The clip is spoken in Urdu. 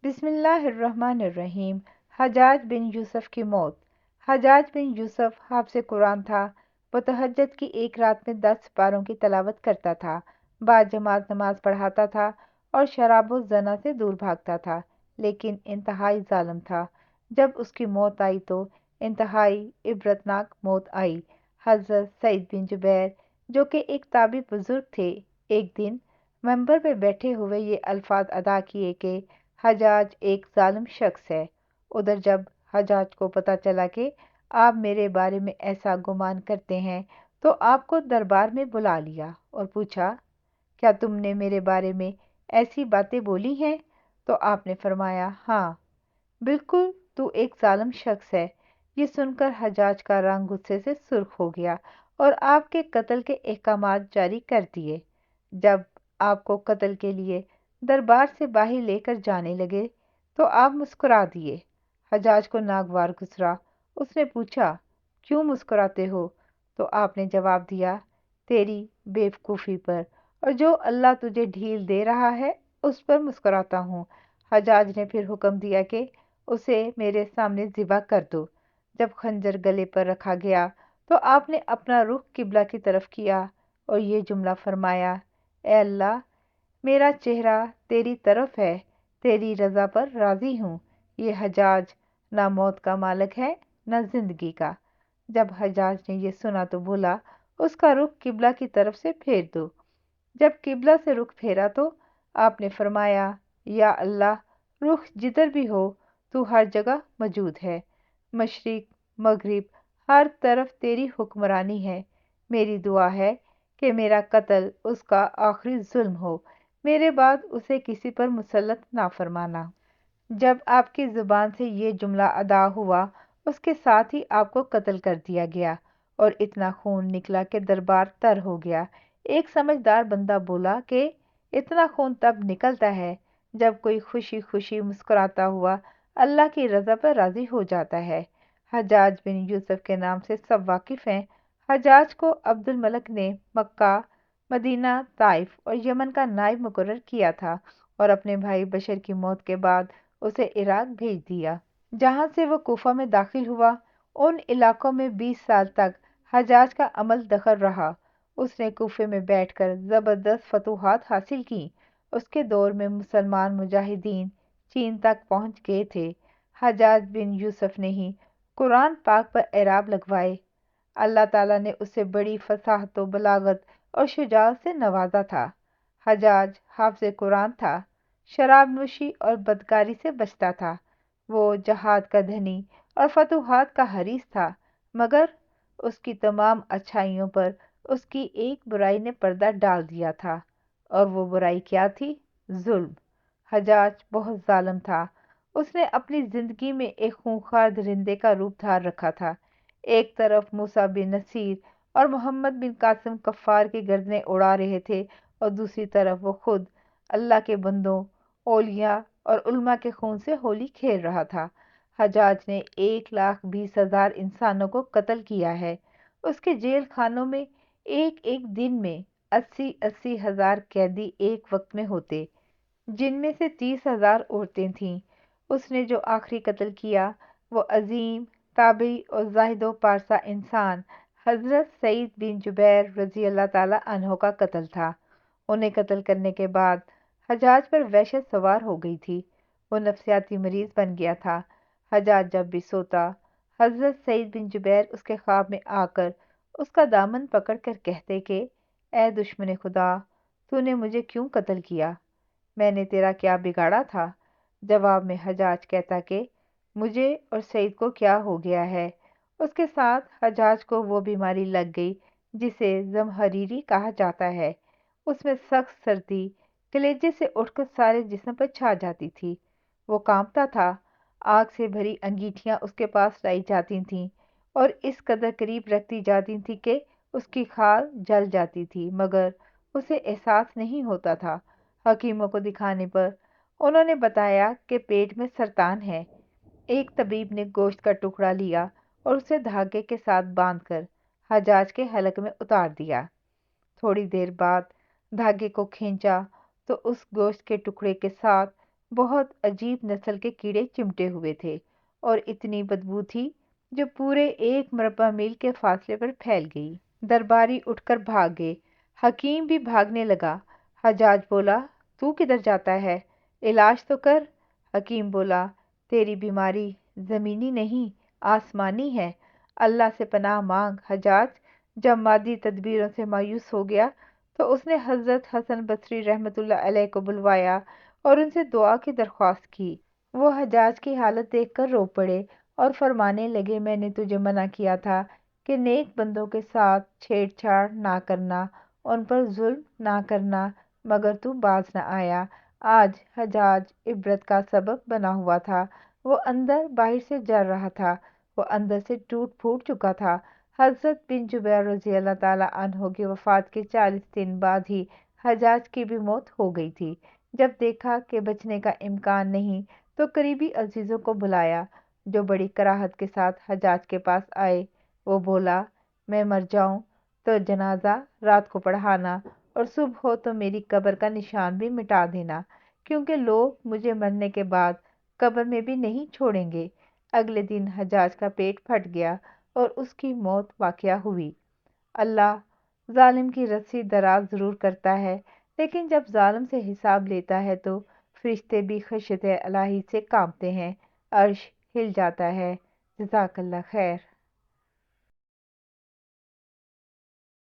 بسم اللہ الرحمن الرحیم۔ حجاج بن یوسف کی موت۔ حجاج بن یوسف حافظ قرآن تھا۔ وہ تہجد کی ایک رات میں 10 سپاروں کی تلاوت کرتا تھا، باجماعت نماز پڑھاتا تھا اور شراب و زنا سے دور بھاگتا تھا، لیکن انتہائی ظالم تھا۔ جب اس کی موت آئی تو انتہائی عبرتناک موت آئی۔ حضرت سعید بن جبیر جو کہ ایک تابعی بزرگ تھے، ایک دن منبر پہ بیٹھے ہوئے یہ الفاظ ادا کیے کہ حجاج ایک ظالم شخص ہے۔ ادھر جب حجاج کو پتہ چلا کہ آپ میرے بارے میں ایسا گمان کرتے ہیں تو آپ کو دربار میں بلا لیا اور پوچھا، کیا تم نے میرے بارے میں ایسی باتیں بولی ہیں؟ تو آپ نے فرمایا، ہاں بالکل، تو ایک ظالم شخص ہے۔ یہ سن کر حجاج کا رنگ غصے سے سرخ ہو گیا اور آپ کے قتل کے احکامات جاری کر دیے۔ جب آپ کو قتل کے لیے دربار سے باہر لے کر جانے لگے تو آپ مسکرا دیے۔ حجاج کو ناگوار گزرا۔ اس نے پوچھا، کیوں مسکراتے ہو؟ تو آپ نے جواب دیا، تیری بے وقوفی پر اور جو اللہ تجھے ڈھیل دے رہا ہے اس پر مسکراتا ہوں۔ حجاج نے پھر حکم دیا کہ اسے میرے سامنے ذبح کر دو۔ جب خنجر گلے پر رکھا گیا تو آپ نے اپنا رخ قبلہ کی طرف کیا اور یہ جملہ فرمایا، اے اللہ، میرا چہرہ تیری طرف ہے، تیری رضا پر راضی ہوں۔ یہ حجاج نہ موت کا مالک ہے نہ زندگی کا۔ جب حجاج نے یہ سنا تو بولا، اس کا رخ قبلہ کی طرف سے پھیر دو۔ جب قبلہ سے رخ پھیرا تو آپ نے فرمایا، یا اللہ، رخ جدھر بھی ہو تو ہر جگہ موجود ہے، مشرق مغرب ہر طرف تیری حکمرانی ہے۔ میری دعا ہے کہ میرا قتل اس کا آخری ظلم ہو، میرے بعد اسے کسی پر مسلط نہ فرمانا۔ جب آپ کی زبان سے یہ جملہ ادا ہوا اس کے ساتھ ہی آپ کو قتل کر دیا گیا اور اتنا خون نکلا کہ دربار تر ہو گیا۔ ایک سمجھدار بندہ بولا کہ اتنا خون تب نکلتا ہے جب کوئی خوشی خوشی مسکراتا ہوا اللہ کی رضا پر راضی ہو جاتا ہے۔ حجاج بن یوسف کے نام سے سب واقف ہیں۔ حجاج کو عبد الملک نے مکہ، مدینہ، طائف اور یمن کا نائب مقرر کیا تھا اور اپنے بھائی بشر کی موت کے بعد اسے عراق بھیج دیا، جہاں سے وہ کوفہ میں داخل ہوا۔ ان علاقوں میں 20 سال تک حجاج کا عمل دخل رہا۔ اس نے کوفے میں بیٹھ کر زبردست فتوحات حاصل کیں۔ اس کے دور میں مسلمان مجاہدین چین تک پہنچ گئے تھے۔ حجاج بن یوسف نے ہی قرآن پاک پر اعراب لگوائے۔ اللہ تعالیٰ نے اسے بڑی فصاحت و بلاغت اور شجاعت سے نوازا تھا۔ حجاج حافظ قرآن تھا، شراب نوشی اور بدکاری سے بچتا تھا۔ وہ جہاد کا دھنی اور فتوحات کا حریص تھا، مگر اس کی تمام اچھائیوں پر اس کی ایک برائی نے پردہ ڈال دیا تھا، اور وہ برائی کیا تھی؟ ظلم۔ حجاج بہت ظالم تھا۔ اس نے اپنی زندگی میں ایک خونخوار درندے کا روپ دھار رکھا تھا۔ ایک طرف موسیٰ بن نصیر اور محمد بن قاسم کفار کی گردنیں اڑا رہے تھے اور دوسری طرف وہ خود اللہ کے بندوں، اولیاء اور علماء کے خون سے ہولی کھیل رہا تھا۔ حجاج نے 1,20,000 انسانوں کو قتل کیا ہے۔ اس کے جیل خانوں میں ایک ایک دن میں 80,000 ہزار قیدی ایک وقت میں ہوتے، جن میں سے 30,000 عورتیں تھیں۔ اس نے جو آخری قتل کیا وہ عظیم تابعی اور زاہد و پارسا انسان حضرت سعید بن جبیر رضی اللہ تعالیٰ عنہ کا قتل تھا۔ انہیں قتل کرنے کے بعد حجاج پر وحشت سوار ہو گئی تھی۔ وہ نفسیاتی مریض بن گیا تھا۔ حجاج جب بھی سوتا، حضرت سعید بن جبیر اس کے خواب میں آ کر اس کا دامن پکڑ کر کہتے کہ اے دشمن خدا، تو نے مجھے کیوں قتل کیا؟ میں نے تیرا کیا بگاڑا تھا؟ جواب میں حجاج کہتا کہ مجھے اور سعید کو کیا ہو گیا ہے۔ اس کے ساتھ حجاج کو وہ بیماری لگ گئی جسے زمہریری کہا جاتا ہے۔ اس میں سخت سردی کلیجے سے اٹھ کر سارے جسم پر چھا جاتی تھی۔ وہ کانپتا تھا۔ آگ سے بھری انگیٹھیاں اس کے پاس لائی جاتی تھیں اور اس قدر قریب رکھتی جاتی تھی کہ اس کی کھال جل جاتی تھی، مگر اسے احساس نہیں ہوتا تھا۔ حکیموں کو دکھانے پر انہوں نے بتایا کہ پیٹ میں سرطان ہے۔ ایک طبیب نے گوشت کا ٹکڑا لیا اور اسے دھاگے کے ساتھ باندھ کر حجاج کے حلق میں اتار دیا۔ تھوڑی دیر بعد دھاگے کو کھینچا تو اس گوشت کے ٹکڑے کے ساتھ بہت عجیب نسل کے کیڑے چمٹے ہوئے تھے اور اتنی بدبو تھی جو پورے 1 مربع میل کے فاصلے پر پھیل گئی۔ درباری اٹھ کر بھاگ گئے، حکیم بھی بھاگنے لگا۔ حجاج بولا، تو کدھر جاتا ہے؟ علاج تو کر۔ حکیم بولا، تیری بیماری زمینی نہیں آسمانی ہے، اللہ سے پناہ مانگ۔ حجاج جب مادی تدبیروں سے مایوس ہو گیا تو اس نے حضرت حسن بصری رحمۃ اللہ علیہ کو بلوایا اور ان سے دعا کی درخواست کی۔ وہ حجاج کی حالت دیکھ کر رو پڑے اور فرمانے لگے، میں نے تجھے منع کیا تھا کہ نیک بندوں کے ساتھ چھیڑ چھاڑ نہ کرنا، ان پر ظلم نہ کرنا، مگر تو باز نہ آیا۔ آج حجاج عبرت کا سبب بنا ہوا تھا۔ وہ اندر باہر سے جل رہا تھا، وہ اندر سے ٹوٹ پھوٹ چکا تھا۔ حضرت بن جبیر رضی اللہ تعالیٰ عنہ کی وفات کے 40 دن بعد ہی حجاج کی بھی موت ہو گئی تھی۔ جب دیکھا کہ بچنے کا امکان نہیں تو قریبی عزیزوں کو بلایا، جو بڑی کراہت کے ساتھ حجاج کے پاس آئے۔ وہ بولا، میں مر جاؤں تو جنازہ رات کو پڑھانا اور صبح ہو تو میری قبر کا نشان بھی مٹا دینا، کیونکہ لوگ مجھے مرنے کے بعد قبر میں بھی نہیں چھوڑیں گے۔ اگلے دن حجاج کا پیٹ پھٹ گیا اور اس کی موت واقع ہوئی۔ اللہ ظالم کی رسی دراز ضرور کرتا ہے، لیکن جب ظالم سے حساب لیتا ہے تو فرشتے بھی خشیت الہی سے کانپتے ہیں، عرش ہل جاتا ہے۔ جزاک اللہ خیر۔